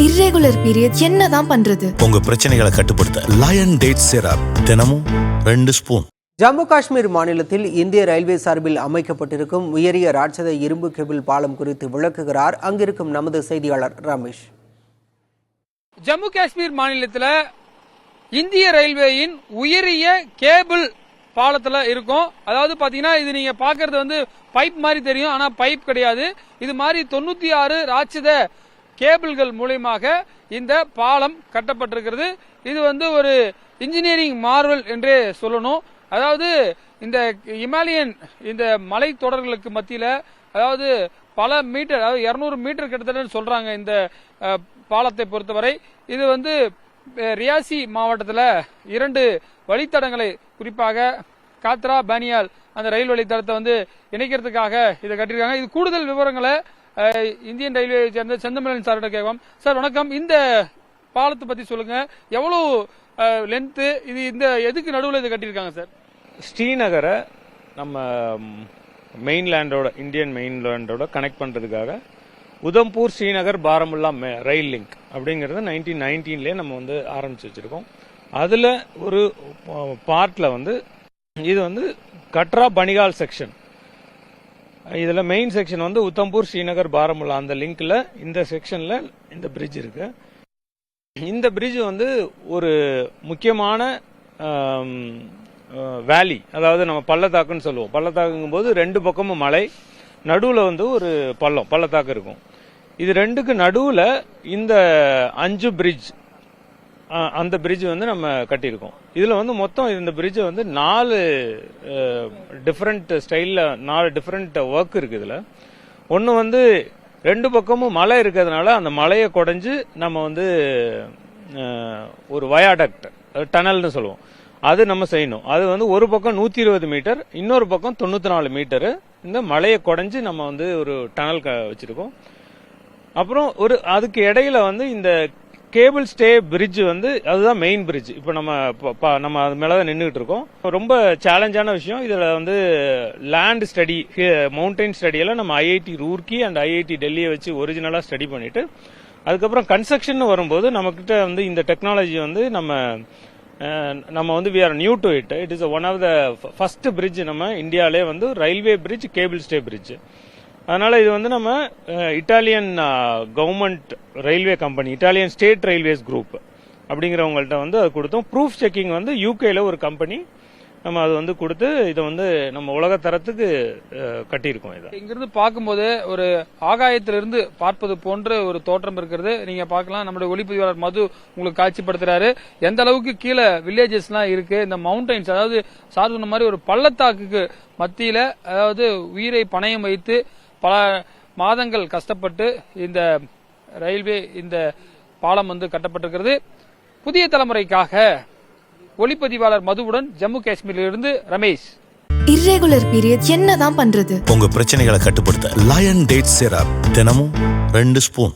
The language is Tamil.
irregular periods என்னதான் பண்றது? உங்க பிரச்சனைகளை கட்டுப்படுத்த லயன் டேட் சிரப் தினமும் 2 ஸ்பூன். ஜம்மு காஷ்மீர் மாநிலத்தில் இந்திய ரயில்வே சார்பில் அமைக்கப்பட்டிருக்கும் உயரிய ராட்சத இரும்பு கேபிள் பாலம் குறித்து விளக்குகிறார் அங்கிருக்கும் நமது செய்தியாளர் ரமேஷ். ஜம்மு காஷ்மீர் மாநிலத்தில் இந்திய ரயில்வேயின் உயரிய கேபிள் பாலத்தில் இருக்கும். அதாவது பாத்தீங்கன்னா இது நீங்க பாக்குறது வந்து பைப் மாதிரி தெரியும், ஆனா பைப் கிடையாது. இது மாதிரி 96 ராட்சத கேபிள்கள் மூலமாக இந்த பாலம் கட்டப்பட்டிருக்கிறது. இது வந்து ஒரு இன்ஜினியரிங் மார்வல் என்றே சொல்லணும். அதாவது இந்த இமாலயன் இந்த மலை தொடர்களுக்கு மத்தியில அதாவது பல மீட்டர், அதாவது 200 மீட்டர் கிட்டத்தட்ட சொல்றாங்க இந்த பாலத்தை பொறுத்தவரை. இது வந்து ரியாசி மாவட்டத்தில் 2 வழித்தடங்களை, குறிப்பாக காத்ரா பானியால் அந்த ரயில் வழித்தடத்தை வந்து இணைக்கிறதுக்காக இதை கட்டியிருக்காங்க. இது கூடுதல் விவரங்களை இந்தியன் ரயில்வே சேர்ந்த செந்தமிழன் சார்கிட்ட கேட்கும். சார் வணக்கம், இந்த பாலத்தை பத்தி சொல்லுங்க, எவ்வளவு லென்த், இது இந்த எதுக்கு நடுவில் இதை கட்டியிருக்காங்க சார்? ஸ்ரீநகரை நம்ம மெயின்லேண்டோட, இந்தியன் மெயின்லேண்டோட கனெக்ட் பண்றதுக்காக உதம்பூர் ஸ்ரீநகர் பாரமுல்லா ரயில் லிங்க் அப்படிங்கறத 1919 நம்ம வந்து ஆரம்பிச்சு வச்சிருக்கோம். அதுல ஒரு பார்ட்ல வந்து இது வந்து கட்ரா பனிகால் செக்ஷன். இதுல மெயின் செக்ஷன் வந்து உத்தம்பூர் ஸ்ரீநகர் பாரமுல்லா அந்த லிங்க்ல இந்த செக்ஷன்ல இந்த பிரிட்ஜ் இருக்கு. இந்த பிரிட்ஜ் வந்து ஒரு முக்கியமான வேலி, அதாவது நம்ம பள்ளத்தாக்குன்னு சொல்லுவோம். பள்ளத்தாக்குங்கும் போது 2 பக்கமும் மலை, நடுவுல வந்து ஒரு பள்ளத்தாக்கு இருக்கும். இது 2க்கு நடுவுல இந்த 5 பிரிட்ஜ், அந்த பிரிட்ஜ் வந்து நம்ம கட்டியிருக்கோம். இதுல வந்து மொத்தம் இந்த பிரிட்ஜ் வந்து 4 டிஃபரெண்ட் ஸ்டைல்ல 4 டிஃபரெண்ட் ஒர்க் இருக்கு. இதுல ஒன்னு வந்து 2 பக்கமும் மலை இருக்கிறதுனால அந்த மலையை குடைஞ்சு நம்ம வந்து ஒரு வயாடக்ட், டனல்னு சொல்லுவோம், அது நம்ம செய்யணும். அது வந்து ஒரு பக்கம் 120 மீட்டர், இன்னொரு பக்கம் 94 மீட்டர். இந்த மலையை குடைஞ்சு நம்ம வந்து ஒரு டனல் வச்சிருக்கோம். அப்புறம் அதுக்கு இடையில வந்து இந்த கேபிள் ஸ்டே பிரிட்ஜ் வந்து அதுதான் மெயின் பிரிட்ஜ். இப்போ நம்ம அது மேலதான் நின்றுட்டு இருக்கோம். ரொம்ப சேலஞ்சான விஷயம். இதுல வந்து லேண்ட் ஸ்டடி, மவுண்டைன் ஸ்டடி எல்லாம் நம்ம ஐஐடி ரூர்க்கி அண்ட் ஐஐடி டெல்லியை வச்சு ஒரிஜினலா ஸ்டடி பண்ணிட்டு, அதுக்கப்புறம் கன்ஸ்ட்ரக்ஷன் வரும்போது நம்ம கிட்ட வந்து இந்த டெக்னாலஜி வந்து நம்ம வந்து we are new to it. It is one of the first bridge நம்ம இந்தியாவிலே வந்து railway bridge, cable stay bridge. அதனால இது வந்து நம்ம Italian government railway company, Italian state railways group அப்படிங்கிறவங்கள்ட்ட வந்து அது கொடுத்தோம். ப்ரூஃப் செக்கிங் வந்து யூகேல ஒரு கம்பெனி, நம்ம அது வந்து கொடுத்து இதை வந்து நம்ம உலக தரத்துக்கு கட்டியிருக்கோம். இதை இங்கிருந்து பார்க்கும்போது ஒரு ஆகாயத்திலிருந்து பார்ப்பது போன்ற ஒரு தோற்றம் இருக்கிறது. நீங்க பார்க்கலாம், நம்முடைய ஒளிப்பதிவாளர் மது உங்களுக்கு காட்சிப்படுத்துறாரு எந்த அளவுக்கு கீழே வில்லேஜஸ் எல்லாம் இருக்கு. இந்த மவுண்டைன்ஸ், அதாவது சார் சொன்ன மாதிரி ஒரு பள்ளத்தாக்குக்கு மத்தியில, அதாவது உயிரை பணயம் வைத்து பல மாதங்கள் கஷ்டப்பட்டு இந்த ரயில்வே, இந்த பாலம் வந்து கட்டப்பட்டிருக்கிறது. புதிய தலைமுறைக்காக ஒளிப்பதிவாளர் மதுவுடன் ஜம்மு காஷ்மீரிலிருந்து ரமேஷ். irregular periods என்னதான் பண்றது? உங்க பிரச்சனைகளை கட்டுப்படுத்த லயன் டேட் சிரப் தினமும் 2 ஸ்பூன்.